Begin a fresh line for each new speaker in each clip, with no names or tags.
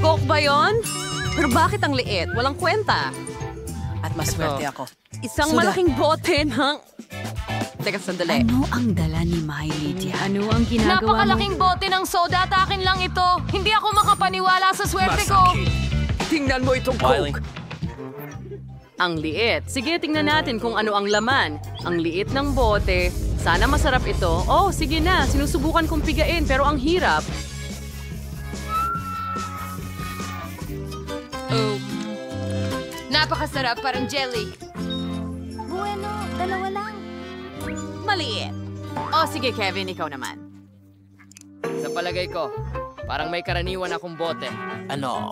Coke ba yon? Pero bakit ang liit? Walang kwenta.
At maswerte ako.
Isang
Suda.
malaking bote ng... Teka, sandali.
Ano ang dala ni Miley diyan?
Ano ang ginagawa mo?
Napakalaking bote ng soda at akin lang ito. Hindi ako makapaniwala sa swerte ko.
Tingnan mo itong Coke. Ang liit. Sige, tingnan natin kung ano ang laman. Ang liit ng bote. Sana masarap ito. Oh, sige na. Sinusubukan kong pigain pero ang hirap.
Oh. Napakasarap, parang jelly.
Bueno, dalawa lang.
Maliit. Oh, sige Kevin, ikaw naman.
Sa palagay ko, parang may karaniwan akong bote.
Ano?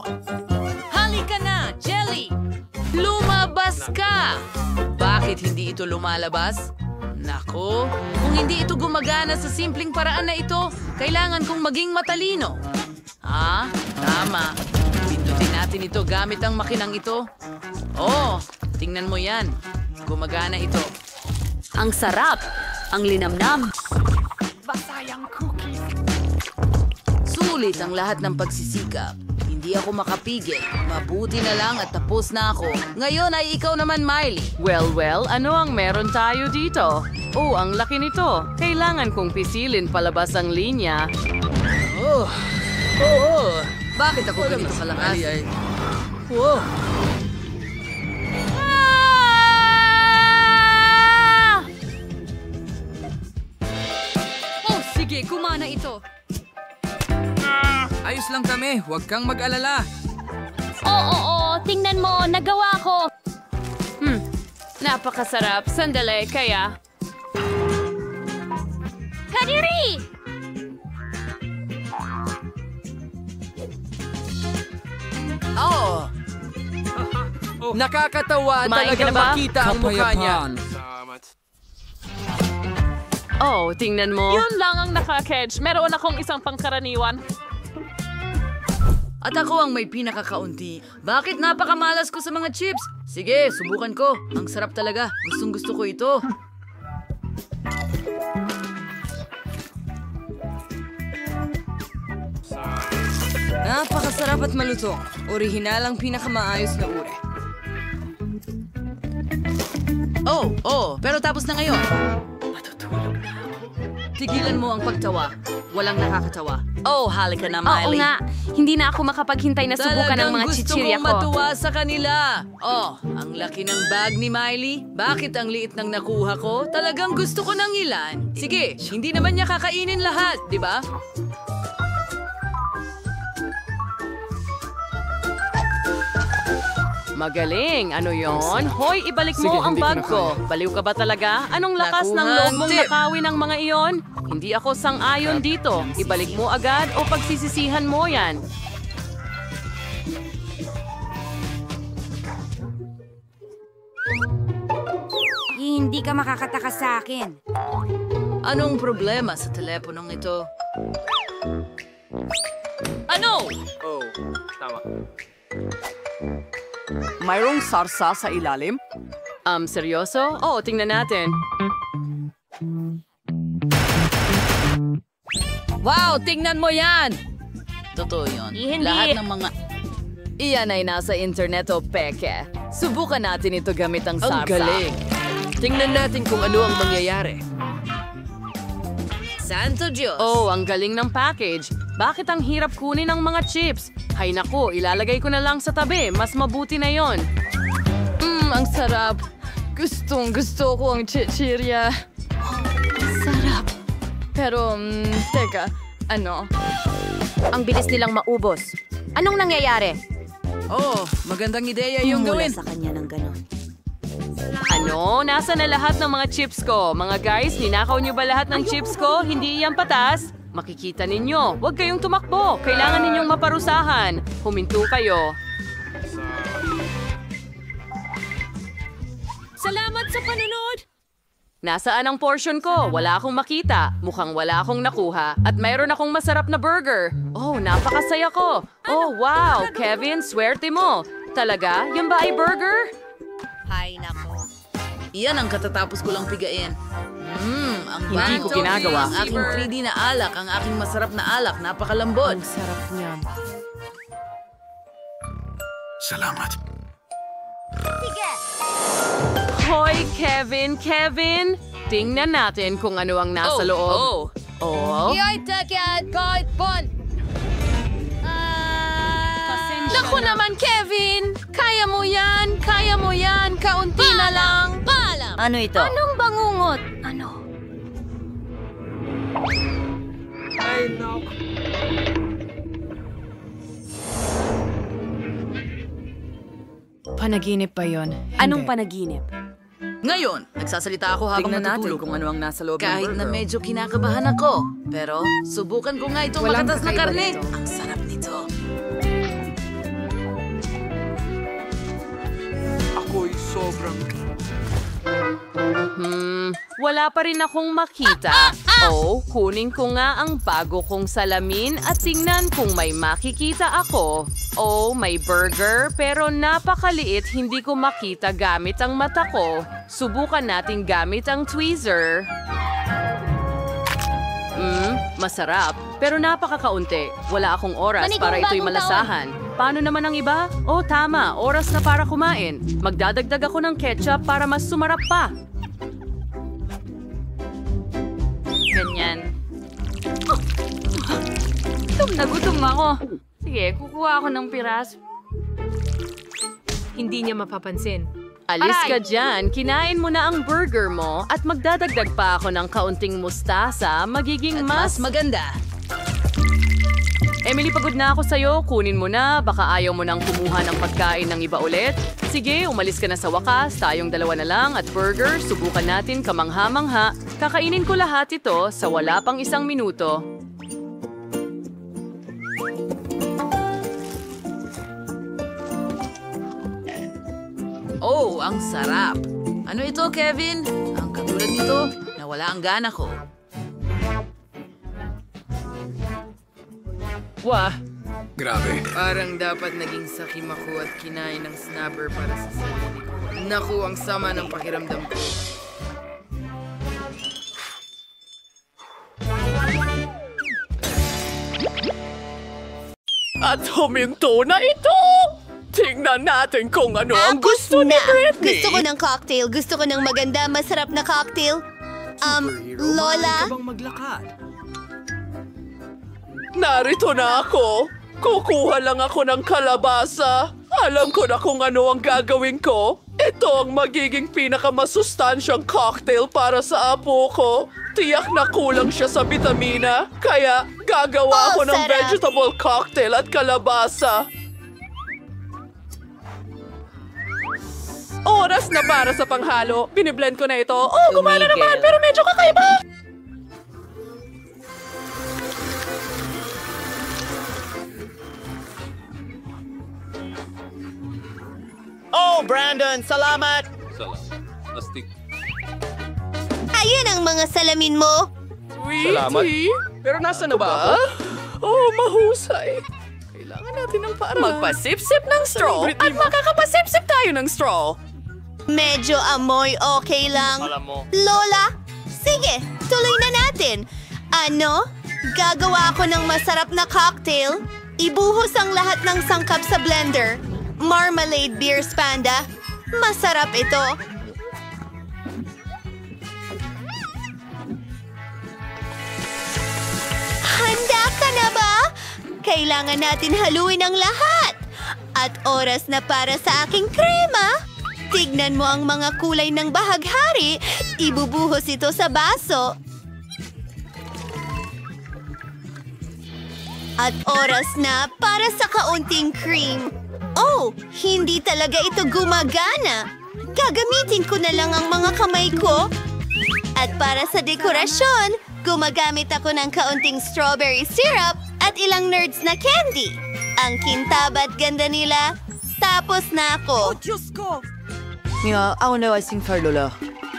Halika na, jelly! Lumabas ka!
Bakit hindi ito lumalabas? Nako, kung hindi ito gumagana sa simpleng paraan na ito, kailangan kong maging matalino. Ha? Tama. Pindutin natin ito gamit ang makinang ito. Oh, tingnan mo yan. Gumagana ito.
Ang sarap. Ang linamnam.
Sulit ang lahat ng pagsisikap. Hindi ako makapigil. Mabuti na lang at tapos na ako. Ngayon ay ikaw naman, Miley.
Well, ano ang meron tayo dito? Oh, ang laki nito. Kailangan kong pisilin palabas ang linya.
Oh, bakit ako ganito kalakas? Wow.
Oh, sige, kumana ito.
Ayos lang kami, huwag kang mag-alala.
Oo, tingnan mo, nagawa ko.
Napakasarap. Sandali, kaya...
Kadiri!
Oh,
Nakakatawa
Kumain ka
talaga
na ba?
makita ang mukha niya.
Oh, tingnan mo.
Yun lang ang nakakedge. Meron akong isang pangkaraniwan.
at ako ang may pinakakaunti. Bakit napakamalas ko sa mga chips? Sige, subukan ko. Ang sarap talaga. Gustong gusto ko ito.
Napakasarap at malutong. Orihinal ang pinakamaayos na uri.
Pero tapos na ngayon. Matutulog na. Tigilan mo ang pagtawa. Walang nakakatawa. Oh, halika na,
Oo
Miley.
nga, hindi na ako makapaghintay na subukan ng mga chichirya
gusto
ko.
kong matuwa sa kanila. Oh, ang laki ng bag ni Miley. Bakit ang liit ng nakuha ko? Talagang gusto ko ng ilan. Sige, hindi naman niya kakainin lahat, di ba?
Magaling! Ano yon? Hoy, ibalik mo
Sige,
ang
hindi ko
bag
na
ko. Baliw ka ba talaga? Anong lakas ng
Nakuha
loob
ang
mong
tip.
nakawin ng mga iyon? Hindi ako sang-ayon dito. Ibalik mo agad o pagsisisihan mo yan.
Hindi ka makakatakas sa akin.
Anong problema sa teleponong ito?
Ano?
Mayroong sarsa sa ilalim?
Seryoso? Oo, tingnan natin.
Wow, tingnan mo yan! Totoo yun.
Hindi.
Lahat ng mga... Iyan ay nasa internet o peke. Subukan natin ito gamit ang sarsa.
Ang galing. Tingnan natin kung ano ang mangyayari.
Santo Diyos!
Oh, ang galing ng package. Bakit ang hirap kunin ang mga chips? Hay nako, ilalagay ko na lang sa tabi. Mas mabuti na yon.
Ang sarap. Gusto ko ang chichirya. Sarap. Pero, teka, ano?
Ang bilis nilang maubos. Anong nangyayari?
Oh, magandang ideya yung
Mula
gawin.
sa kanya ng ganon.
Ano? Nasa na lahat ng mga chips ko? Mga guys, ninakaw niyo ba lahat ng chips ko? Hindi iyan patas? Makikita ninyo. Huwag kayong tumakbo. Kailangan ninyong maparusahan. Huminto kayo.
Salamat sa panunod!
Nasaan ang portion ko? Wala akong makita. Mukhang wala akong nakuha. At mayroon akong masarap na burger. Oh, napakasaya ko. Oh, wow. Kevin, swerte mo. Talaga? Yan ba ay burger?
Hay nako.
Iyan ang katatapos ko lang pigain. Ang
Hindi ko
Banto,
ginagawa.
Ang aking 3D na alak, ang aking masarap na alak, napakalambot.
Sarap niya.
Salamat.
Hoy, Kevin! Tingnan natin kung ano ang nasa loob. Oh.
Naku naman, Kevin! Kaya mo yan! Kaunti na lang!
Ano ito?
Anong bangungot? Ano?
Panaginip pa yon.
Anong panaginip?
Ngayon, nagsasalita ako habang
Tingnan natin
natutulog.
kung ano ang nasa loob ng
Kahit
burger.
na medyo kinakabahan ako. Pero, subukan ko nga itong
Walang
makatas na
kakaiba
karne.
dito.
Ang sarap nito.
Ako'y sobrang...
Wala pa rin akong makita. Oh, kunin ko nga ang bago kong salamin at tingnan kung may makikita ako. Oh, may burger pero napakaliit, hindi ko makita gamit ang mata ko. Subukan natin gamit ang tweezer. Masarap, pero napakakaunti. Wala akong oras
Manigong
para ito'y
bagong
malasahan. Paano naman ang iba? Oh, tama. Oras na para kumain. Magdadagdag ako ng ketchup para mas sumarap pa. Ganyan. Gutom na gutom ako. Sige, kukuha ako ng piraso.
Hindi niya mapapansin.
Alis ka
Aray!
dyan, kinain mo na ang burger mo at magdadagdag pa ako ng kaunting mustasa, magiging
Mas maganda.
Emily, pagod na ako sa'yo. Kunin mo na. Baka ayaw mo nang kumuha ng pagkain ng iba ulit. Sige, umalis ka na sa wakas. Tayong dalawa na lang at burger. Subukan natin kamangha-mangha. Kakainin ko lahat ito sa wala pang 1 minuto.
Oh, ang sarap. Ano ito, Kevin? Ang katulad nito, nawala ang gana ko.
Wah,
Grabe.
Parang dapat naging sakim ako at kinain ng snapper para sa sarili ko. Naku, ang sama ng pakiramdam ko.
At huminto na ito! Tingnan natin kung ano ang gusto ni Britney.
Gusto ko ng cocktail. Gusto ko ng maganda, masarap na cocktail. Lola?
Bang maglakad?
Narito na ako. Kukuha lang ako ng kalabasa. Alam ko na kung ano ang gagawin ko. Ito ang magiging pinakamasustansyang cocktail para sa apo ko. Tiyak na kulang siya sa bitamina. Kaya gagawa ako ng
sarap.
vegetable cocktail at kalabasa. Oras na para sa panghalo. Biniblend ko na ito. Oh, gumana naman, pero medyo kakaiba.
Oh, Brandon, salamat!
Ayun ang mga salamin mo.
Sweetie? Pero nasa na ba? Oh, mahusay. Kailangan natin ng paraan. Magpasip-sip ng straw at makakapasip-sip tayo ng straw.
Medyo amoy okay lang.
Alam mo.
Lola, sige, tuloy na natin. Ano? Gagawa ako ng masarap na cocktail. Ibuhos ang lahat ng sangkap sa blender. Marmalade beer panda. Masarap ito. Handa ka na ba? Kailangan natin haluin ang lahat. At oras na para sa aking krema. Tignan mo ang mga kulay ng bahaghari. Ibubuhos ito sa baso. At oras na para sa kaunting cream. Oh, hindi talaga ito gumagana. Gagamitin ko na lang ang mga kamay ko. At para sa dekorasyon, gumagamit ako ng kaunting strawberry syrup at ilang nerds na candy. Ang kintab at ganda nila. Tapos na ako.
Mia, ako na asing Lola.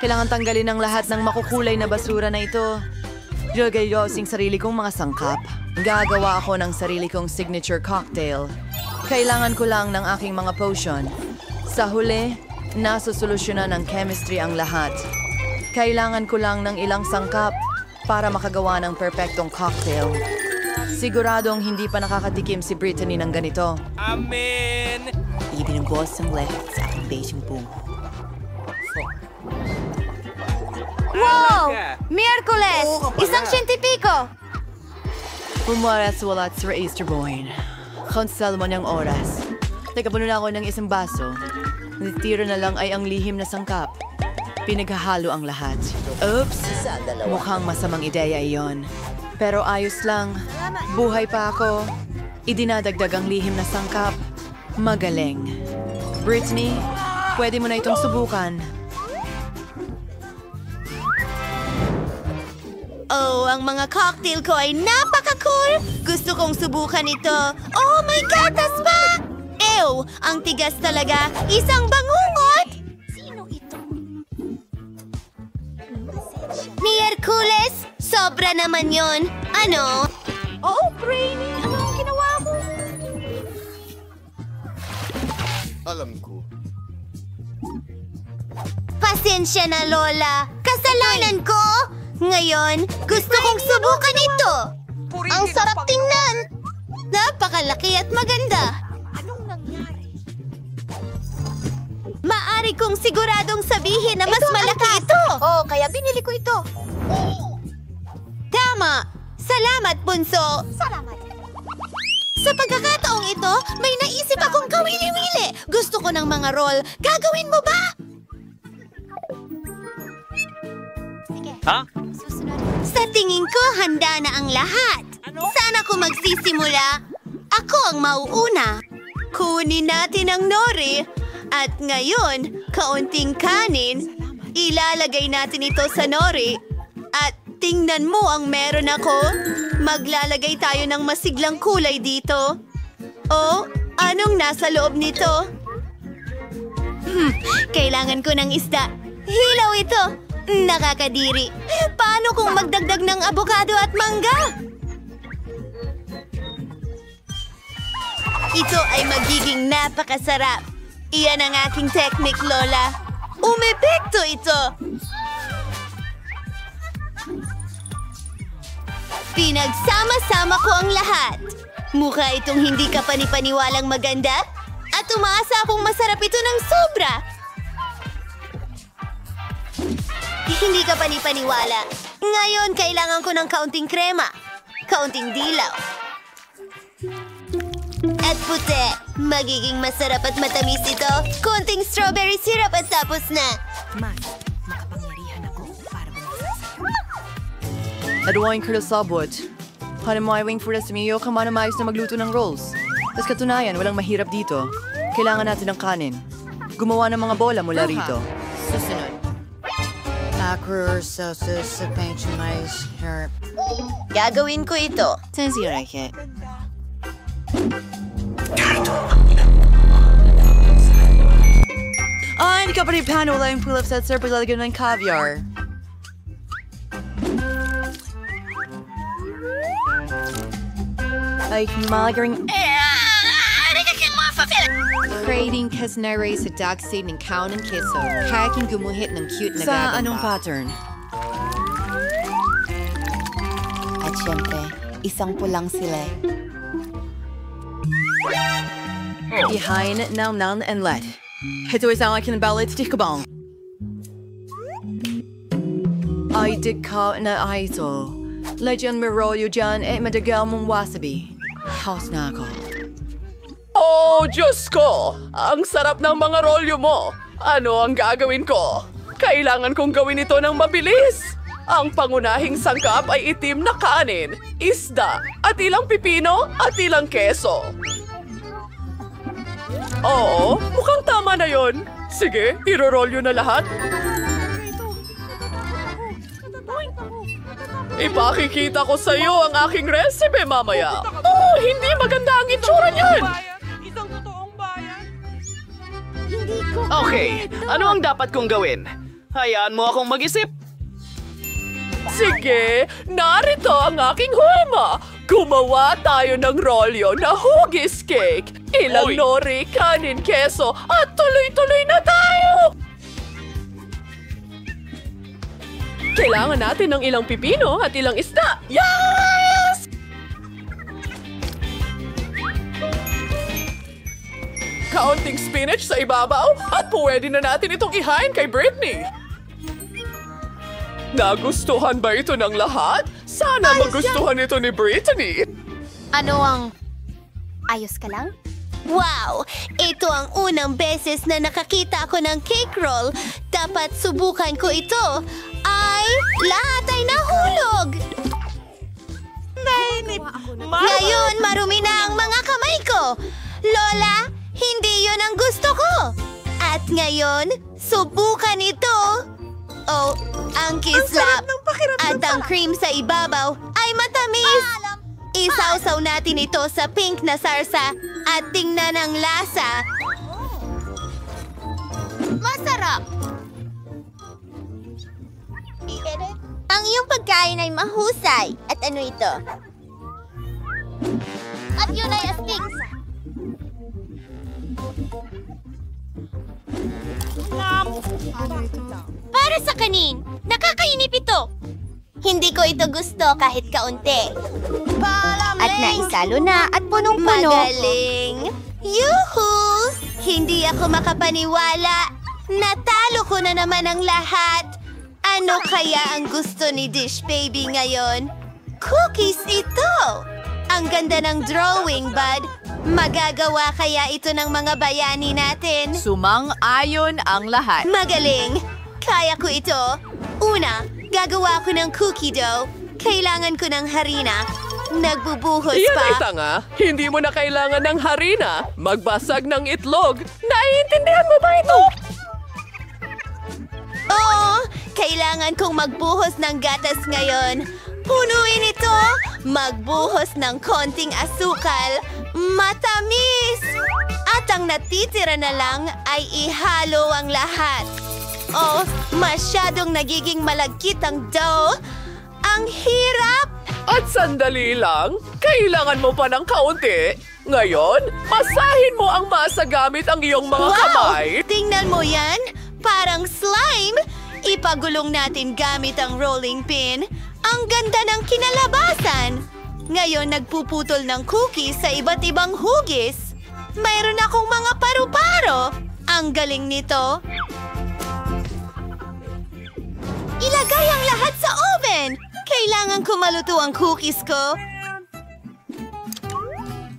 Kailangan tanggalin ang lahat ng makukulay na basura na ito. Jogay ko asing sarili kong mga sangkap. Gagawa ako ng sarili kong signature cocktail. Kailangan ko lang ng aking mga potion. Sa huli, nasusolusyonan ng chemistry ang lahat. Kailangan ko lang ng ilang sangkap para makagawa ng perpektong cocktail. Siguradong hindi pa nakakatikim si Brittany ng ganito.
Amen!
Ibinumbos ang lahat sa aking beijing bungo.
Wow! Miyerkules! Isang siyentipiko!
Pumaras-walat sa Easter Boyne. Konsal mo niyang oras. Nagkapuno na ako ng isang baso. Natitira na lang ay ang lihim na sangkap. Pinaghahalo ang lahat. Oops! Mukhang masamang ideya iyon. Pero ayos lang. Buhay pa ako. Idinadagdag ang lihim na sangkap. Magaling. Brittany, pwede mo na itong subukan.
Oh, ang mga cocktail ko ay napaka-cool! Gusto kong subukan ito. Oh, may gatas pa! Ew! Ang tigas talaga! Isang bangungot! Sino ito? Miyerkules! Sobra naman yon. Ano? Oh, Brainy! Ano ang ginawa mo?
Alam ko.
Pasensya na, Lola. Kasalanan ko! Ngayon, gusto kong subukan ito! Ang sarap tingnan! Napakalaki at maganda! Anong nangyari? Maari kong siguradong sabihin na mas malaki ito! Oh, kaya binili ko ito. Tama! Salamat, Bunso! Salamat! Sa pagkakataong ito, may naisip akong kawili-wili! Gusto ko ng mga roll. Gagawin mo ba?
Ha?
Sa tingin ko, handa na ang lahat. Sana ko magsisimula. Ako ang mauuna. Kunin natin ang nori. At ngayon, kaunting kanin. Ilalagay natin ito sa nori. At tingnan mo ang meron ako. Maglalagay tayo ng masiglang kulay dito. Oh, anong nasa loob nito? Kailangan ko ng isda. Hilaw ito. Nakakadiri. Paano kung magdagdag ng abogado at mangga? Ito ay magiging napakasarap. Iyan ang aking technique, Lola. Umepekto ito! Pinagsama-sama ko ang lahat. Mukha itong hindi ka panipaniwalang maganda at umaasa akong masarap ito ng sobra. Hindi ka panipaniwala. Ngayon, kailangan ko ng kaunting krema. Kaunting dilaw. At puti. Magiging masarap at matamis ito. Konting strawberry syrup at tapos na.
Aduain ko na sabot. Hanamay for us miyo kamanamayos na magluto ng rolls. Tapos katunayan, walang mahirap dito. Kailangan natin ng kanin. Gumawa ng mga bola mula rito.
Susunod. Acro sauces sa panchamais herb.
Gagawin ko ito.
Tanzirake.
Ay, hindi ka pa rin plano. Wala yung pull-up set, sir. Paglalagyan ng caviar. Ay, malagaring...
Creating kasnare sa dark side ng kaon ng keso. Kaya king gumuhit ng cute na
Sa
gagamba.
anong pattern?
At syempre, isang pulang sila.
Behind, now, none, and let. Ito isang aking ballot di kabang. Ay, di ka na ito. Legend Mirolyo dyan, madagal mong wasabi. House na ako.
Oh, Diyos ko! Ang sarap ng mga rolyo mo! Ano ang gagawin ko? Kailangan kong gawin ito ng mabilis! Ang pangunahing sangkap ay itim na kanin, isda, at ilang pipino at ilang keso. Oo, mukhang tama na yon. Sige, irorolyo na lahat. Ipakikita ko sa iyo ang aking recipe mamaya. Oh, hindi maganda ang itsura niyan!
Isang totoong bayan.
Okay, ano ang dapat kong gawin? Hayaan mo akong mag-isip.
Sige, narito ang aking hema. Gumawa tayo ng rolyo na hugis cake. Ilang nori, kanin, keso, at tuloy-tuloy na tayo! Kailangan natin ng ilang pipino at ilang isda. Yes!
kaunting spinach sa ibabaw at pwede na natin itong ihain kay Britney. Nagustuhan ba ito ng lahat? Sana magustuhan ito ni Britney.
Ano ang... Ayos ka lang? Wow! Ito ang unang beses na nakakita ako ng cake roll. Dapat subukan ko ito. Lahat ay nahulog! Ngayon, marumi na ang mga kamay ko. Lola, hindi yon ang gusto ko. At ngayon, subukan ito. Oh, ang kislap. At ang cream sa ibabaw ay matamis. Isawsaw natin ito sa pink na sarsa at tingnan ang lasa. Masarap! Ang iyong pagkain ay mahusay. At ano ito? At yun ay astig. Para sa kanin, nakakainip ito. Hindi ko ito gusto kahit kaunti. At naisalo na at punong-puno. Magaling! Yuhu! Hindi ako makapaniwala. Natalo ko na naman ang lahat. Ano kaya ang gusto ni Dish Baby ngayon? Cookies ito! Ang ganda ng drawing, bud. Magagawa kaya ito ng mga bayani natin?
Sumang-ayon ang lahat.
Magaling! Kaya ko ito. Una, gagawa ko ng cookie dough. Kailangan ko ng harina. Nagbubuhos
Yan
pa.
ay tanga. Hindi mo na kailangan ng harina. Magbasag ng itlog. Naiintindihan mo ba ito?
Oo, kailangan kong magbuhos ng gatas ngayon. Punuin ito. Magbuhos ng konting asukal. Matamis! At ang natitira na lang ay ihalo ang lahat. Oh, masyadong nagiging malagkit ang dough. Ang hirap!
At sandali lang, kailangan mo pa ng kaunti. Ngayon, masahin mo ang masa gamit ang iyong mga kamay.
Tingnan mo yan! Parang slime! Ipagulong natin gamit ang rolling pin. Ang ganda ng kinalabasan! Ngayon, nagpuputol ng cookies sa iba't ibang hugis. Mayroon akong mga paru-paro. Ang galing nito. Ilagay ang lahat sa oven! Kailangan ko maluto ang cookies ko.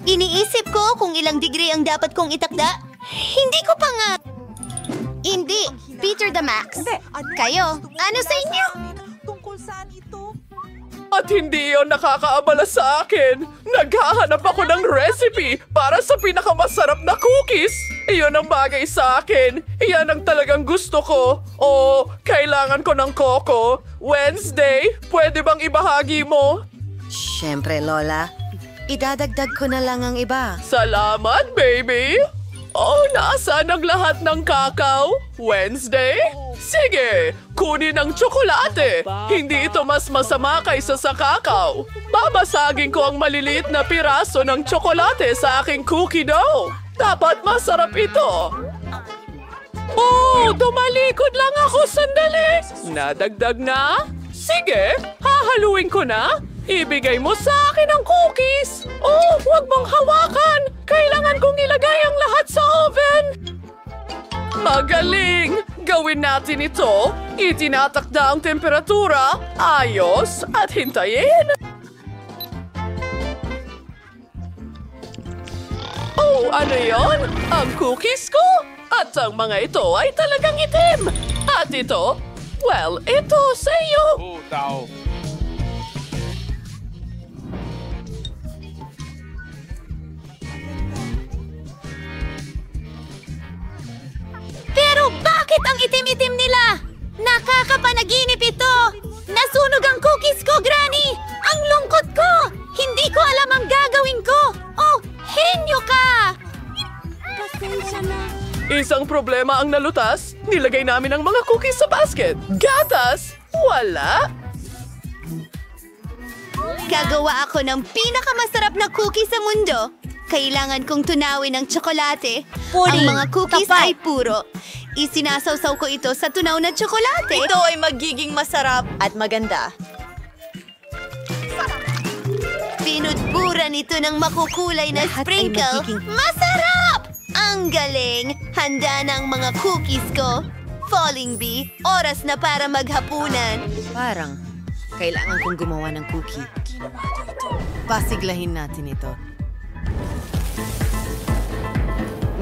Iniisip ko kung ilang degree ang dapat kong itakda. Hindi ko pa nga... Hindi. Peter the Max. Kayo, ano sa inyo?
Tungkol saan ito?
At hindi yon nakakaabala sa akin. Naghahanap ako ng recipe para sa pinakamasarap na cookies. Iyon ang bagay sa akin. Iyan ang talagang gusto ko. Oh, kailangan ko ng coco. Wednesday, pwede bang ibahagi mo?
Siyempre, Lola. Idadagdag ko na lang ang iba.
Salamat, baby! Oh, nasaan ang lahat ng kakao? Wednesday? Sige, kunin ang tsokolate. Hindi ito mas masama kaysa sa kakao. Babasagin ko ang maliliit na piraso ng tsokolate sa aking cookie dough. Dapat masarap ito. Oh, tumalikod lang ako sandali. Nadagdag na? Sige, hahaluin ko na. Ibigay mo sa akin ang cookies! Oh, huwag mong hawakan! Kailangan kong ilagay ang lahat sa oven! Magaling! Gawin natin ito. Itinatakda ang temperatura. Ayos at hintayin. Oh, ano yon? Ang cookies ko? At ang mga ito ay talagang itim. At ito? Well, ito sa iyo.
Oh, tao.
Pero bakit ang itim-itim nila? Nakakapanaginip ito! Nasunog ang cookies ko, Granny! Ang lungkot ko! Hindi ko alam ang gagawin ko! Oh, henyo ka! Pasensya na.
Isang problema ang nalutas. Nilagay namin ang mga cookies sa basket. Gatas? Wala.
Gagawa ako ng pinakamasarap na cookie sa mundo. Kailangan kong tunawin ng tsokolate. Ang mga cookies ay puro. Isinasawsaw ko ito sa tunaw na tsokolate.
Ito ay magiging masarap at maganda.
Pinudburan ito ng makukulay na sprinkle. Masarap! Ang Ang galing! Handa na ang mga cookies ko. Falling Bee, oras na para maghapunan.
Parang, kailangan kong gumawa ng cookie. Pasiglahin natin ito.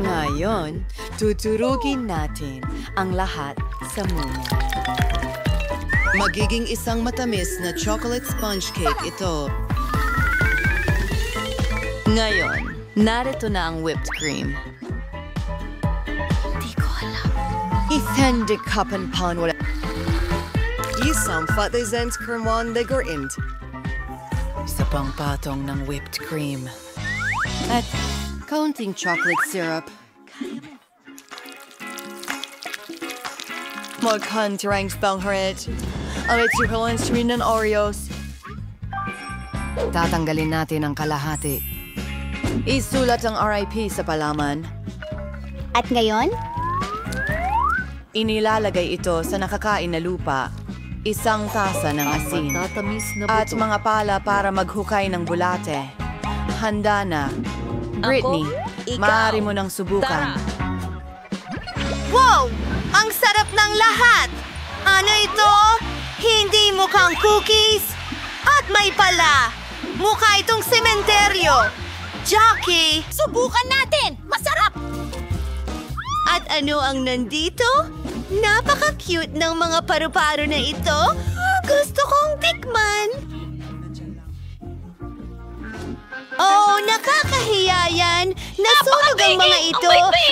Ngayon, tuturugin natin ang lahat sa mumo. Magiging isang matamis na chocolate sponge cake ito. Ngayon, narito na ang whipped cream. Isang kapan pan wala. Isang fatizens kermon de gerint. Isa pang patong ng whipped cream. At kaunting chocolate syrup. Maghantarang pangharit. Ang itsipilin stream ng Oreos. Tatanggalin natin ang kalahati. Isulat ang RIP sa palaman.
At ngayon?
Inilalagay ito sa nakakain na lupa, isang tasa ng asin, at mga pala para maghukay ng bulate. Handa na. Britney, maaari mo nang subukan.
Wow! Ang sarap ng lahat! Ano ito? Hindi mukhang cookies? At may pala! Mukha itong sementeryo! Jackie!
Subukan natin! Masarap!
At ano ang nandito? Napaka-cute ng mga paru-paro na ito. Gusto kong tikman. Oh, nakakahiya yan. Nasunog ang mga ito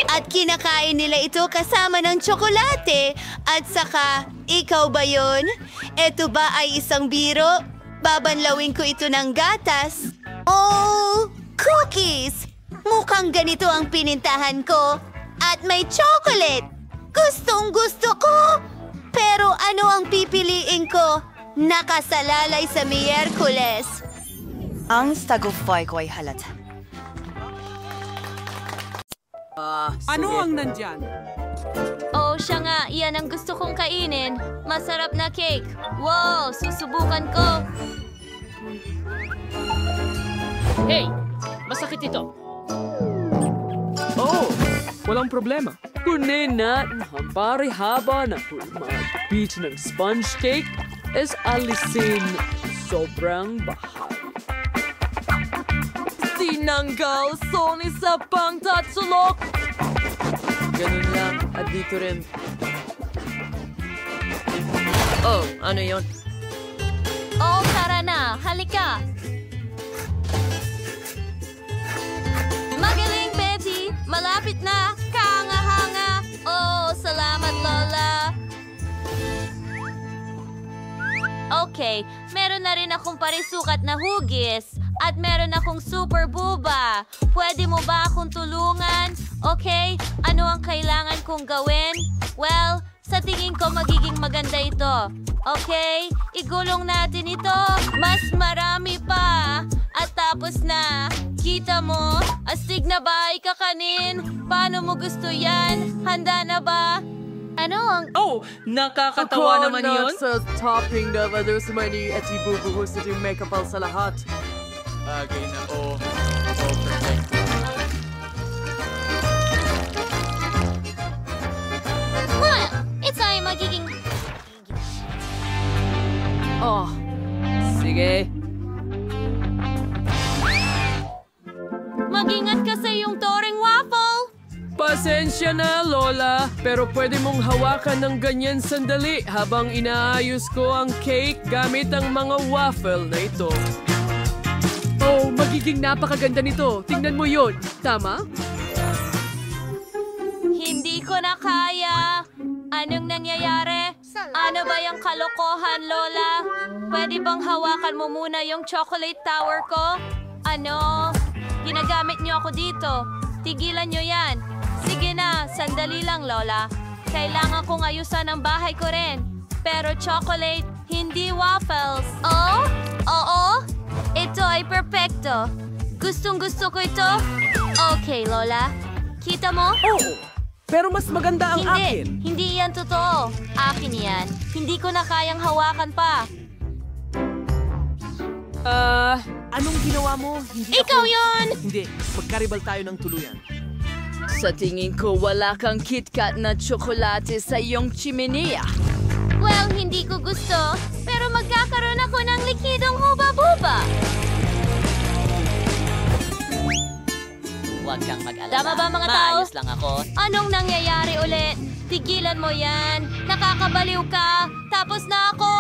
at kinakain nila ito kasama ng tsokolate. At saka, ikaw ba yon? Ito ba ay isang biro? Babanlawin ko ito ng gatas. Oh, cookies! Mukhang ganito ang pinintahan ko. At may chocolate. Gustong gusto ko! Pero ano ang pipiliin ko? Nakasalalay sa Miyerkules.
Ang tagumpay ko ay halata.
Ano ang nandyan?
Oh, siya nga. Iyan ang gusto kong kainin. Masarap na cake. Wow, susubukan ko.
Hey! Masakit ito.
Oh, walang problema. Kunin natin ang pare-haba na mag-beat ng sponge cake is alisin sobrang bahal.
Tinanggal, Sony sa pangtatsulok.
Ganun lang, at dito rin.
Oh, ano yon?
Oh, tara na. Halika. Magaling, Betty. Malapit na. Kahanga-hanga. Oh, salamat, Lola. Okay, meron na rin akong parisukat na hugis. At meron akong super buba. Pwede mo ba akong tulungan? Okay, ano ang kailangan kong gawin? Well, sa tingin ko magiging maganda ito. Okay, igulong natin ito. Mas marami pa. At tapos na. Kita mo? Astig na ba ikakanin? Paano mo gusto yan? Handa na ba? Ano ang...
Oh, nakakatawa naman yun.
Sa topping na madusmani at ibubuhos na yung makeup sa lahat.
Bagay na, oh, perfect.
Ito ay magiging...
Oh, sige.
Mag-ingat ka sa iyong toring waffle!
Pasensya na, Lola. Pero pwede mong hawakan ng ganyan sandali habang inaayos ko ang cake gamit ang mga waffle na ito. Oh, magiging napakaganda nito. Tingnan mo yun. Tama?
Hindi ko na kaya. Anong nangyayari? Ano ba yung kalokohan, Lola? Pwede bang hawakan mo muna yung chocolate tower ko? Ano? Ginagamit niyo ako dito. Tigilan niyo yan. Sige na, sandali lang, Lola. Kailangan kong ayusan ang bahay ko rin. Pero chocolate, hindi waffles. Oh? Oo? Ito ay perpekto. Gustong-gusto ko ito. Okay, Lola. Kita mo?
Oo. Pero mas maganda ang akin.
Hindi yan totoo. Akin yan. Hindi ko na kayang hawakan pa.
Anong ginawa mo? Hindi
Ikaw
ako...
yun!
Hindi. Magkaribal tayo ng tuluyan.
Sa tingin ko wala kang KitKat na tsokolate sa iyong chimenea.
Well, hindi ko gusto, pero magkakaroon ako ng likidong huba-buba.
Huwag kang mag-alala.
Tama ba mga tao?
Maayos lang ako.
Anong nangyayari ulit? Tigilan mo yan. Nakakabaliw ka. Tapos na ako.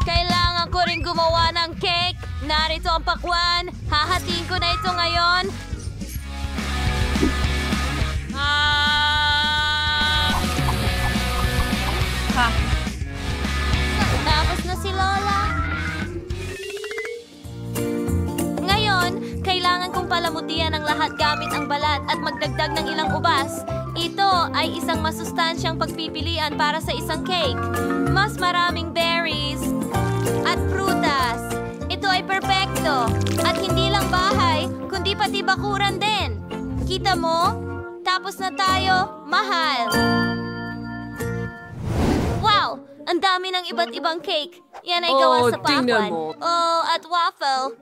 Kailangan ko rin gumawa ng cake. Narito ang pakwan. Hahatiin ko na ito ngayon. Tapos na si Lola. Ngayon, kailangan kong palamutian ang lahat gamit ang balat at magdagdag ng ilang ubas. Ito ay isang masustansyang pagpipilian para sa isang cake. Mas maraming berries at prutas. Ito ay perpekto. At hindi lang bahay, kundi pati bakuran din. Kita mo? Tapos na tayo, mahal. Wow! Ang dami ng iba't ibang cake. Yan ay gawa sa pakwan.
Mo.
Oh, at waffle.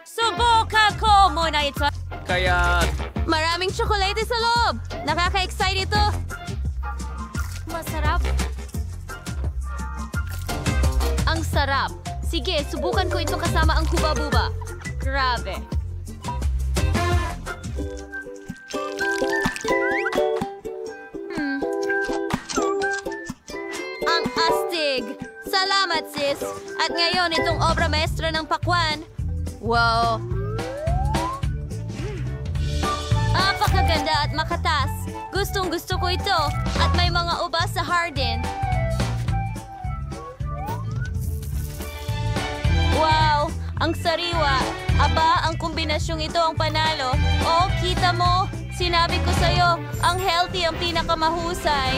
Subukan ko muna ito.
Kaya...
Maraming tsokolate sa loob. Nakaka-excite ito. Masarap. Ang sarap. Sige, subukan ko ito kasama ang huba-buba. Grabe. Ang astig. Salamat, sis. At ngayon, itong obra maestra ng pakwan. Wow. Napakaganda at makatas. Gustong-gusto ko ito. At may mga ubas sa hardin. Wow! Ang sariwa. Aba, ang kombinasyong ito ang panalo. Oh, kita mo? Sinabi ko sa'yo, ang healthy ang pinakamahusay.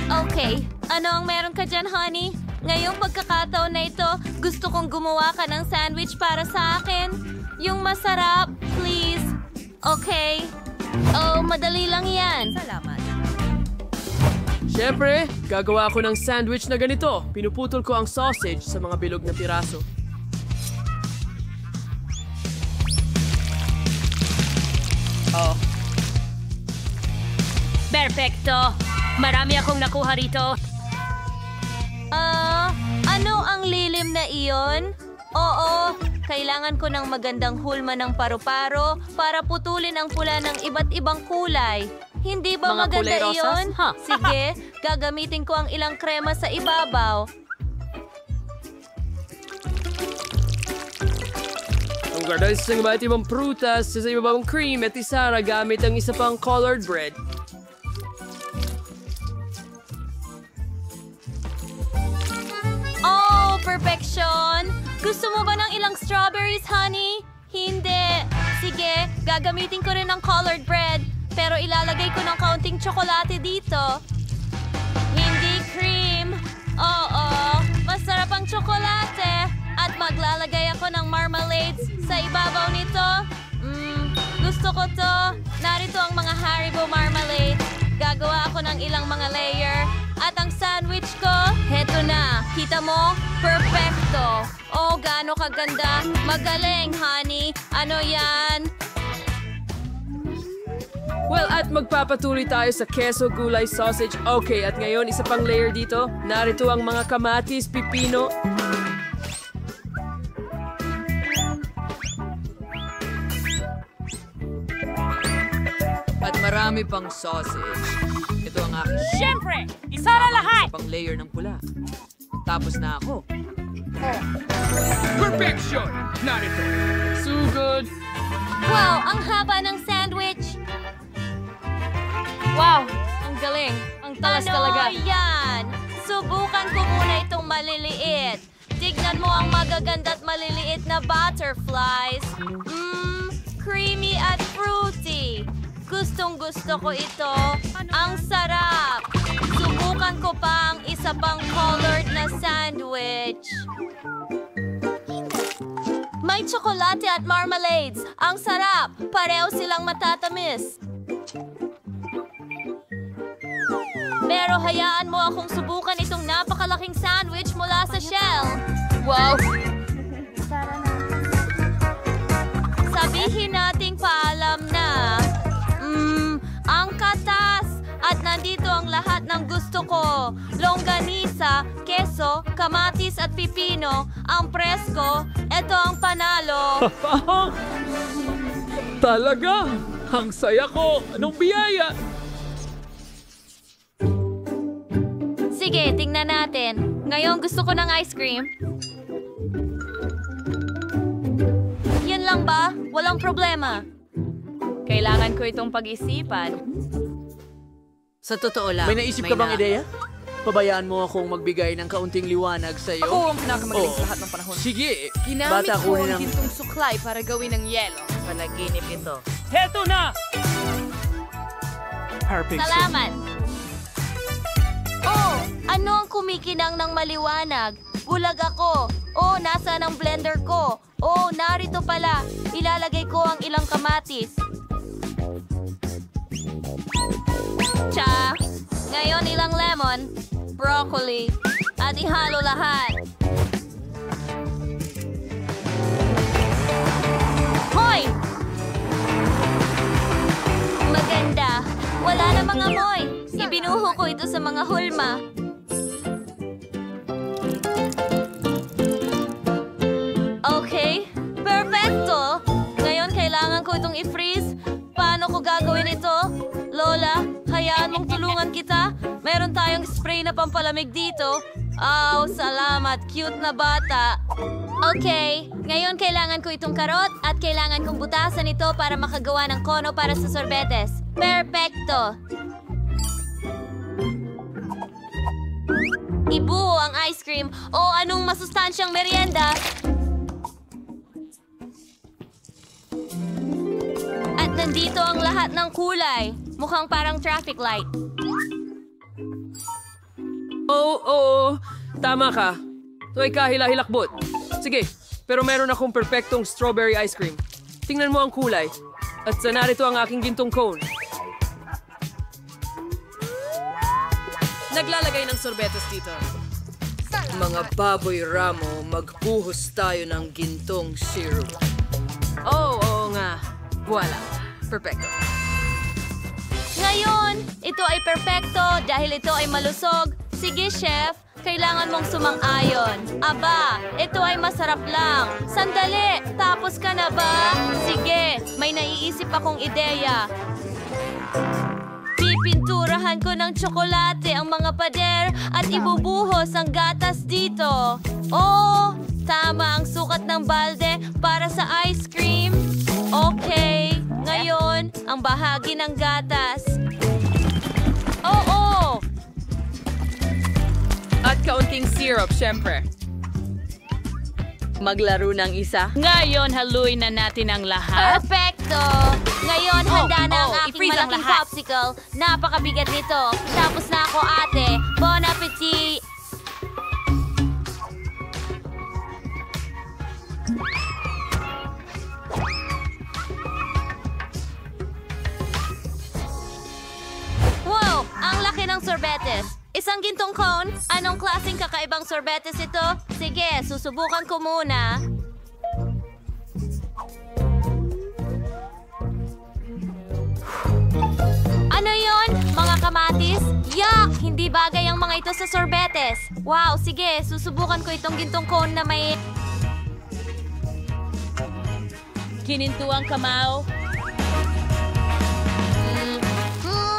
Okay, ano ang meron ka dyan, honey? Ngayong pagkakataon na ito, gusto kong gumawa ka ng sandwich para sa akin. Yung masarap, please. Okay. Oh, madali lang yan. Salamat.
Siyempre, gagawa ako ng sandwich na ganito. Pinuputol ko ang sausage sa mga bilog na piraso.
Oh. Perfecto. Marami akong nakuha rito. Ano ang lilim na iyon? Oo, kailangan ko ng magandang hulma ng paru-paro para putulin ang pula ng iba't ibang kulay. Hindi ba
Mga
maganda
kulay rosas?
iyon?
Ha.
Sige, gagamitin ko ang ilang krema sa ibabaw.
Ang ganda isang iba't ibang prutas sa ibabang cream at isara gamit ang isa pang colored bread.
Oh, perfection! Gusto mo ba ng ilang strawberries, honey? Hindi. Sige, gagamitin ko rin ng colored bread. Pero ilalagay ko ng kaunting tsokolate dito. Hindi cream. Oo, masarap ang tsokolate. At maglalagay ako ng marmalades sa ibabaw nito. Gusto ko to. Narito ang mga Haribo marmalade. Gagawa ako ng ilang mga layer. At ang sandwich ko, heto na. Kita mo? Perfecto. Oh, gaano kaganda. Magaling, honey. Ano yan?
Well, at magpapatuloy tayo sa queso, gulay, sausage. Okay, at ngayon, isa pang layer dito. Narito ang mga kamatis, pipino.
At marami pang sausage. Ito ang aking...
Siyempre! Isa na lahat!
Isa pang layer ng pula. Tapos na ako.
Perfection! Narito. So good.
Wow, ang haba ng sandwich. Wow, ang galing. Ang talas talaga. Ano yan? Subukan ko muna itong maliliit. Tignan mo ang magaganda at maliliit na butterflies. Creamy at fruity. Gustong-gusto ko ito. Ang sarap. Subukan ko pa ang isa pang colored na sandwich. May tsokolate at marmalades. Ang sarap. Pareho silang matatamis. Pero Pero hayaan mo akong subukan itong napakalaking sandwich mula sa shell. Wow! Sabihin nating paalam na. Ang katas! At nandito ang lahat ng gusto ko. Longganisa, keso, kamatis at pipino. Ang presko, ito ang panalo.
Talaga? Ang saya ko! Anong biyaya?
Sige, tingnan natin. Ngayon gusto ko ng ice cream. Yun lang ba? Walang problema.
Kailangan ko itong pag-isipan.
Sa totoo lang,
May naisip ka bang ideya? Pabayaan mo akong magbigay ng kaunting liwanag sa iyo.
Ako ang pinakamagaling sa lahat ng panahon.
Sige,
Ginamit
bata,
ko
kunin
ang
ang-
gintong suklay para gawin ng yelo.
panaginip ito.
Heto na!
Perfect.
Salamat. Oh, ano ang kumikinang ng maliwanag? Bulag ako. Oh, nasaan ang blender ko? Oh, narito pala. Ilalagay ko ang ilang kamatis. Tsa. Ngayon ilang lemon, broccoli, at ihalo lahat. Hoy! Maganda. Wala namang amoy. Ibinuho ko ito sa mga hulma. Okay. Perfecto. Ngayon kailangan ko itong i-freeze. Paano ko gagawin ito? Lola, hayaan mong tulungan kita. Meron tayong spray na pampalamig dito. Oh, salamat. Cute na bata. Okay, ngayon kailangan ko itong karot at kailangan kong butasan ito para makagawa ng kono para sa sorbetes. Perfecto! Ibuo ang ice cream o anong masustansyang merienda. At nandito ang lahat ng kulay. Mukhang parang traffic light.
Oo. Tama ka. Ito ay kahila-hilakbot. Sige, pero meron akong perpektong strawberry ice cream. Tingnan mo ang kulay. At sa narito ang aking gintong cone.
Naglalagay ng sorbetes dito. Mga baboy ramo, magbuhos tayo ng gintong syrup.
Oo nga. Voila. Perfecto.
Ngayon, ito ay perpekto dahil ito ay malusog. Sige, chef. Kailangan mong sumang-ayon. Aba, ito ay masarap lang. Sandali, tapos ka na ba? Sige, may naiisip akong ideya. Pipinturahan ko ng tsokolate ang mga pader at ibubuhos ang gatas dito. Oh, tama ang sukat ng balde para sa ice cream. Okay, ngayon, ang bahagi ng gatas. Oo!
At kaunting syrup, syempre. Maglaro ng isa. Ngayon, haluin na natin ang lahat.
Perfecto! Ngayon, handa na ang aking
i-freeze ang
malaking
lahat.
popsicle. Napakabigat nito. Tapos na ako, ate. Bon appetit! Wow! Ang laki ng sorbetes. Isang gintong cone? Anong klaseng kakaibang sorbetes ito? Sige, susubukan ko muna. Ano yon? Mga kamatis? Yuck! Hindi bagay ang mga ito sa sorbetes. Wow, sige, susubukan ko itong gintong cone na may...
Kinintuang kamao.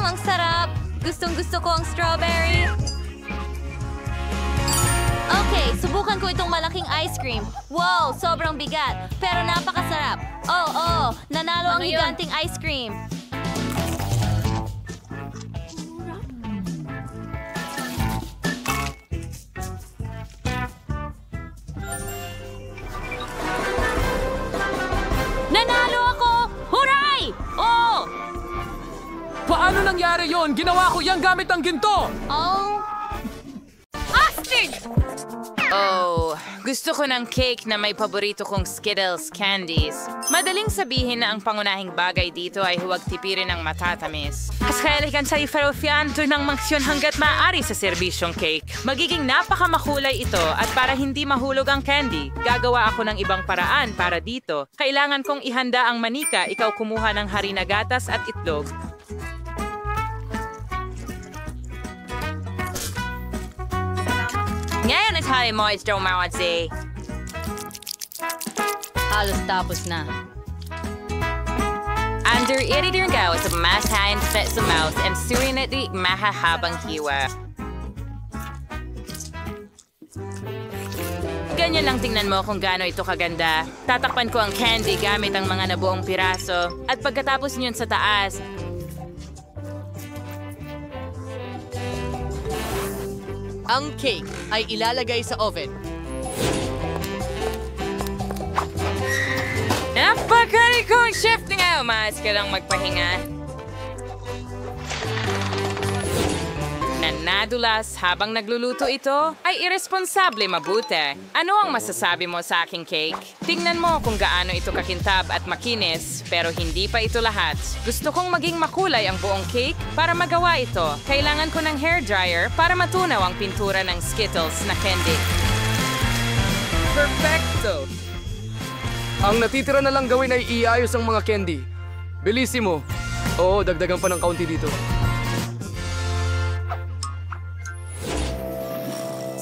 Ang sarap. Gustong-gusto ko ang strawberry. Okay, subukan ko itong malaking ice cream. Wow, sobrang bigat. Pero napakasarap. Oh, nanalo ang higanting ice cream. Nanalo ako! Huray! Oh!
Paano nangyari yon? Ginawa ko yan gamit ang ginto!
Oh! Astig!
Oh, gusto ko ng cake na may paborito kong Skittles candies. Madaling sabihin na ang pangunahing bagay dito ay huwag tipirin ng matatamis. Mas kailigan sa iferofian doon ng mangsyon hanggat maaari sa serbisyong cake. Magiging napakamakulay ito at para hindi mahulog ang candy, gagawa ako ng ibang paraan para dito. Kailangan kong ihanda ang manika, ikaw kumuha ng harina gatas at itlog. Ngayon ay tayo mo ito mawatsi.
Halos tapos na.
Under editor gawa sa masahin sa mouth and surinat di mahahabang hiwa. Ganyan lang tingnan mo kung gaano ito kaganda. Tatakpan ko ang candy gamit ang mga nabuong piraso. At pagkatapos niyon sa taas,
Ang cake ay ilalagay sa oven.
napakari kong chef na nga. Umaas ka lang magpahinga. Nadulas habang nagluluto ito ay irresponsable mabuti. Ano ang masasabi mo sa aking cake? Tingnan mo kung gaano ito kakintab at makinis, pero hindi pa ito lahat. Gusto kong maging makulay ang buong cake. Para magawa ito, kailangan ko ng hairdryer para matunaw ang pintura ng Skittles na candy.
Perfecto! Ang natitira na lang gawin ay iayos ang mga candy. Bilisimo. Oo, dagdagan pa ng kaunti dito.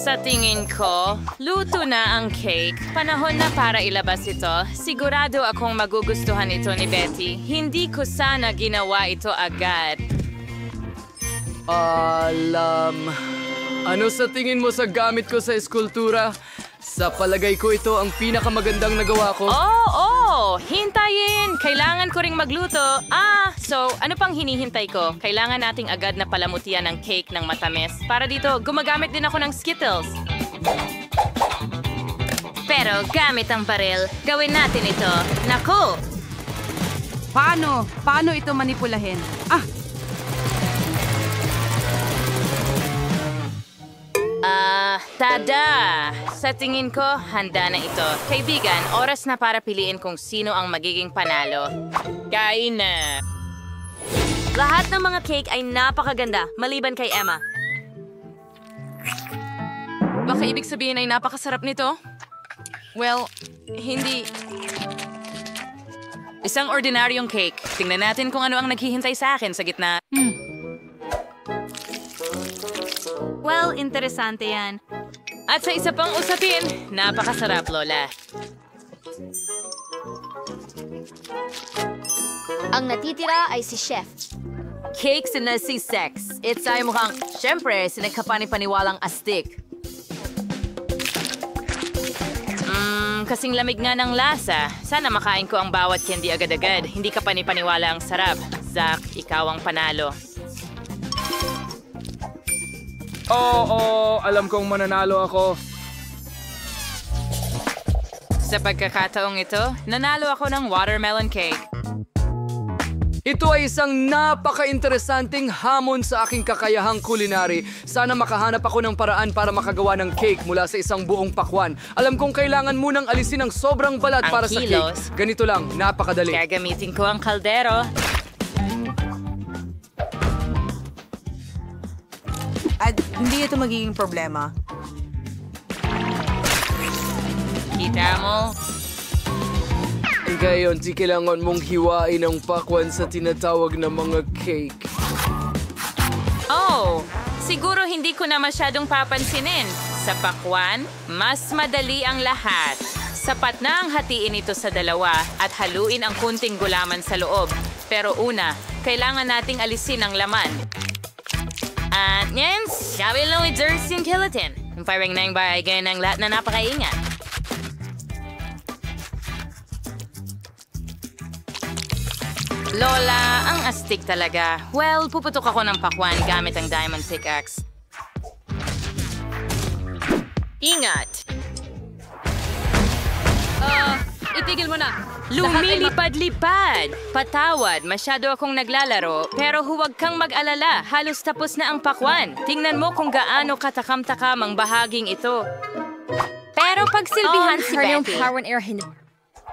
Sa tingin ko, luto na ang cake. Panahon na para ilabas ito. Sigurado akong magugustuhan ito ni Betty. Hindi ko sana ginawa ito agad.
Ano sa tingin mo sa gamit ko sa eskultura? Sa palagay ko ito ang pinakamagandang nagawa ko.
Hintayin! Kailangan ko ring magluto. So ano pang hinihintay ko? Kailangan nating agad na palamutian ng cake ng matamis. Para dito, gumagamit din ako ng Skittles. Pero gamit ang baril, gawin natin ito. Naku!
Paano ito manipulahin?
Tada! Sa tingin ko, handa na ito. Kaibigan, oras na para piliin kung sino ang magiging panalo. Kain na!
Lahat ng mga cake ay napakaganda, maliban kay Emma.
Baka ibig sabihin ay napakasarap nito? Well, hindi. Isang ordinaryong cake. Tingnan natin kung ano ang naghihintay sa akin sa gitna.
Well, interesante yan.
At sa isa pang usapin, napakasarap, Lola.
Ang natitira ay si Chef.
Cakes na si Sex. It's ay mukhang, syempre, sinagkapani-paniwalang astig.
Kasing lamig nga ng lasa. Sana makain ko ang bawat candy agad-agad. Hindi ka panipaniwala ang sarap. Zach, ikaw ang panalo.
Alam kong mananalo ako.
Sa pagkakataong ito, nanalo ako ng watermelon cake.
Ito ay isang napaka-interesanting hamon sa aking kakayahang kulinary. Sana makahanap ako ng paraan para makagawa ng cake mula sa isang buong pakwan. Alam kong kailangan munang alisin ang sobrang balat
ang
para
kilos.
sa cake. Ganito lang, napakadali.
Gagamitin ko ang kaldero.
At hindi ito magiging problema.
Kita mo?
Ngayon, di kailangan mong hiwain ang pakwan sa tinatawag na mga cake.
Siguro hindi ko na masyadong papansinin. Sa pakwan, mas madali ang lahat. Sapat na ang hatiin ito sa dalawa at haluin ang kunting gulaman sa loob. Pero una, kailangan nating alisin ang laman. At ngayon, sabi lang with Jersey and Killatin. Parang nang bagay ng lahat na napakaingat. Lola, ang astig talaga. Well, puputok ako ng pakwan gamit ang diamond pickaxe. Ingat!
Itigil mo na.
Lumilipad-lipad! Patawad, masyado akong naglalaro, pero huwag kang mag-alala. Halos tapos na ang pakwan. Tingnan mo kung gaano katakam-takam ang bahaging ito.
mapagsilbihan si Betty.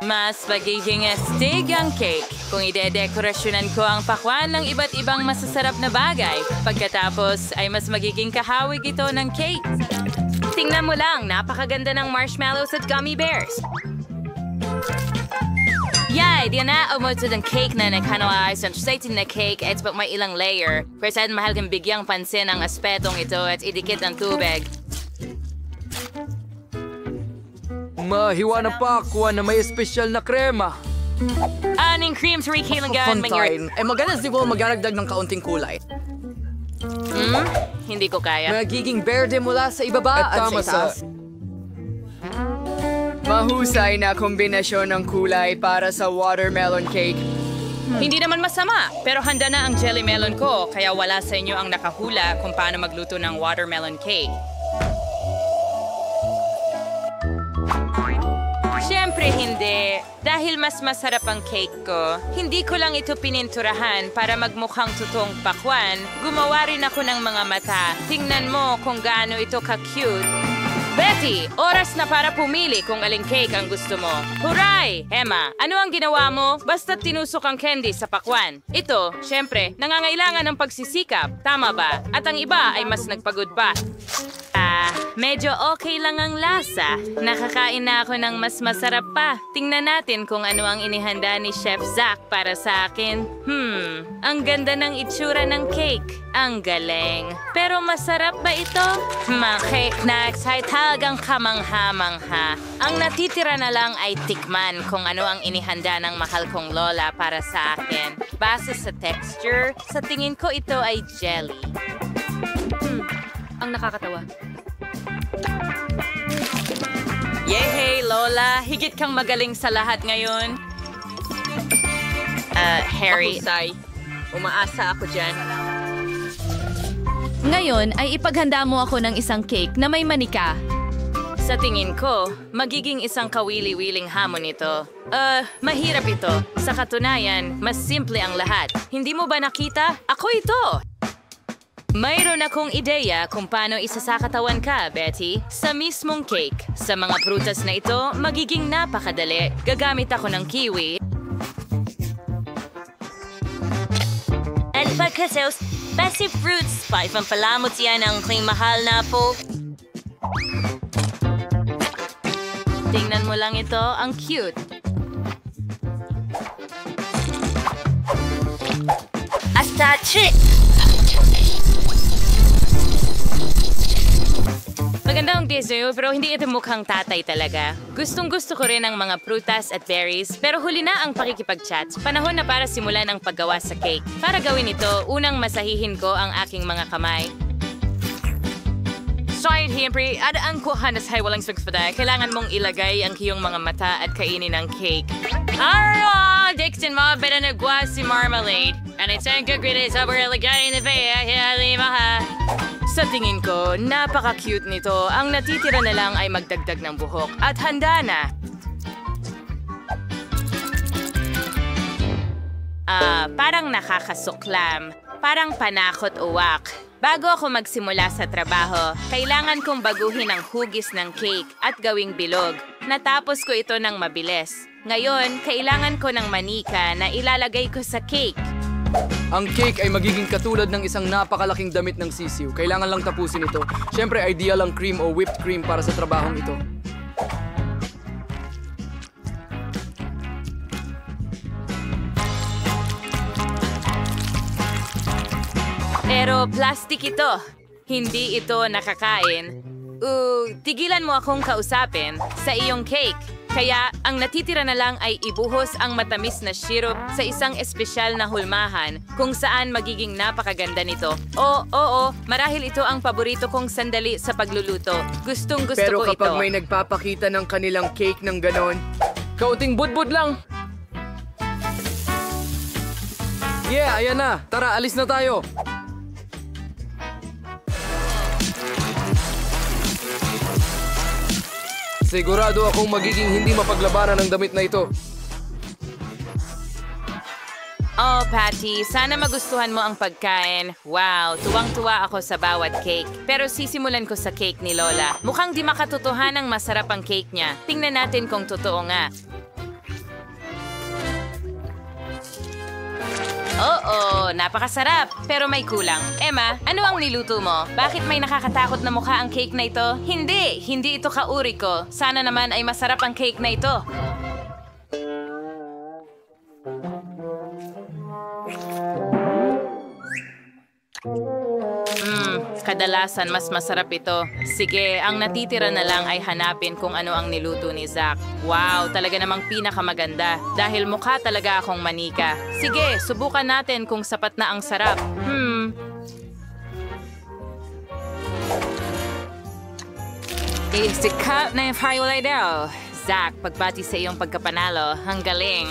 Mas magiging astig ang cake kung idedekorasyonan ko ang pakwan ng iba't ibang masasarap na bagay. Pagkatapos ay mas magiging kahawig ito ng cake.
Tingnan mo lang, napakaganda ng marshmallows at gummy bears.
Yay! Di na umuto ng cake na nagkanaayos ang exciting na cake at pag may ilang layer. Kaya saan mahal kang bigyang pansin ang aspetong ito at idikit ng tubig.
Mahiwa na pakwan na may espesyal na krema.
Aning cream sa kailangan
Fontaine. Maganda siguro magdaragdag ng kaunting kulay.
Hindi ko kaya.
Magiging berde mula sa ibaba at sa itaas. Mahusay na kombinasyon ng kulay para sa watermelon cake.
Hindi naman masama, pero handa na ang jelly melon ko, kaya wala sa inyo ang nakahula kung paano magluto ng watermelon cake. Siyempre hindi. Dahil mas masarap ang cake ko, hindi ko lang ito pininturahan para magmukhang totoong pakwan. Gumawa rin ako ng mga mata. Tingnan mo kung gaano ito ka-cute. Betty, oras na para pumili kung aling cake ang gusto mo. Huray! Emma, ano ang ginawa mo? Basta't tinusok ang candy sa pakwan. Ito, syempre, nangangailangan ng pagsisikap. Tama ba? At ang iba ay mas nagpagod pa. Medyo okay lang ang lasa. Nakakain na ako ng mas masarap pa. Tingnan natin kung ano ang inihanda ni Chef Zach para sa akin. Ang ganda ng itsura ng cake. Ang galing. Pero masarap ba ito? Mga cake na excited talagang kamangha-mangha. Ang natitira na lang ay tikman kung ano ang inihanda ng mahal kong lola para sa akin. Base sa texture, sa tingin ko ito ay jelly. Ang nakakatawa. Yehey, Lola! Higit kang magaling sa lahat ngayon. Harry. Umaasa ako dyan.
Ngayon ay ipaghanda mo ako ng isang cake na may manika.
Sa tingin ko, magiging isang kawili-wiling hamon ito. Mahirap ito. Sa katunayan, mas simple ang lahat. Hindi mo ba nakita? Ako ito! Mayroon akong ideya kung paano isasakatawan ka, Betty. Sa mismong cake. Sa mga prutas na ito, magiging napakadali. Gagamit ako ng kiwi.
And pagkasaus, basi fruits. Paipampalamot yan ang aking mahal na po.
Tingnan mo lang ito, ang cute.
Hasta chick!
Maganda ang dessert pero hindi ito mukhang tatay talaga. Gustong-gusto ko rin ang mga prutas at berries pero huli na ang pakikipag-chat. Panahon na para simulan ang paggawa sa cake. Para gawin ito, unang masahihin ko ang aking mga kamay. Sorry, Hempri. Adaan ko hanas hay walang sugspada. Kailangan mong ilagay ang iyong mga mata at kainin ang cake. Arro! Dixon mo, pero nagwa si marmalade. And it's a good great sa ilagay na Sa tingin ko, napaka-cute nito. Ang natitira na lang ay magdagdag ng buhok. At handa na! Parang nakakasuklam. Parang panakot-uwak. Bago ako magsimula sa trabaho, kailangan kong baguhin ang hugis ng cake at gawing bilog. Natapos ko ito ng mabilis. Ngayon, kailangan ko ng manika na ilalagay ko sa cake.
Ang cake ay magiging katulad ng isang napakalaking damit ng sisiw. Kailangan lang tapusin ito. Siyempre, ideal ang cream o whipped cream para sa trabahong ito.
Pero plastic ito. Hindi ito nakakain. Tigilan mo akong kausapin sa iyong cake. Kaya ang natitira na lang ay ibuhos ang matamis na syrup sa isang espesyal na hulmahan kung saan magiging napakaganda nito. Oo, marahil ito ang paborito kong sandali sa pagluluto. Gustong-gusto ko ito.
Pero kapag may nagpapakita ng kanilang cake ng ganon, kaunting budbud lang. Yeah, ayan na. Tara, alis na tayo. Sigurado akong magiging hindi mapaglabanan ng damit na ito.
Oh, Patty, sana magustuhan mo ang pagkain. Wow, tuwang-tuwa ako sa bawat cake. Pero sisimulan ko sa cake ni Lola. Mukhang di makatotohanang masarap ang cake niya. Tingnan natin kung totoo nga. Oo, napakasarap. Pero may kulang. Emma, ano ang niluto mo? Bakit may nakakatakot na mukha ang cake na ito? Hindi ito kauri ko. Sana naman ay masarap ang cake na ito. Kadalasan mas masarap ito. Sige, ang natitira na lang ay hanapin kung ano ang niluto ni Zach. Wow, talaga namang pinakamaganda. Dahil mukha talaga akong manika. Sige, subukan natin kung sapat na ang sarap. Sikat na yung highlight daw. Zach, pagbati sa iyong pagkapanalo. Ang galing.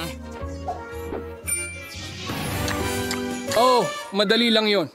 Oh, madali lang yon.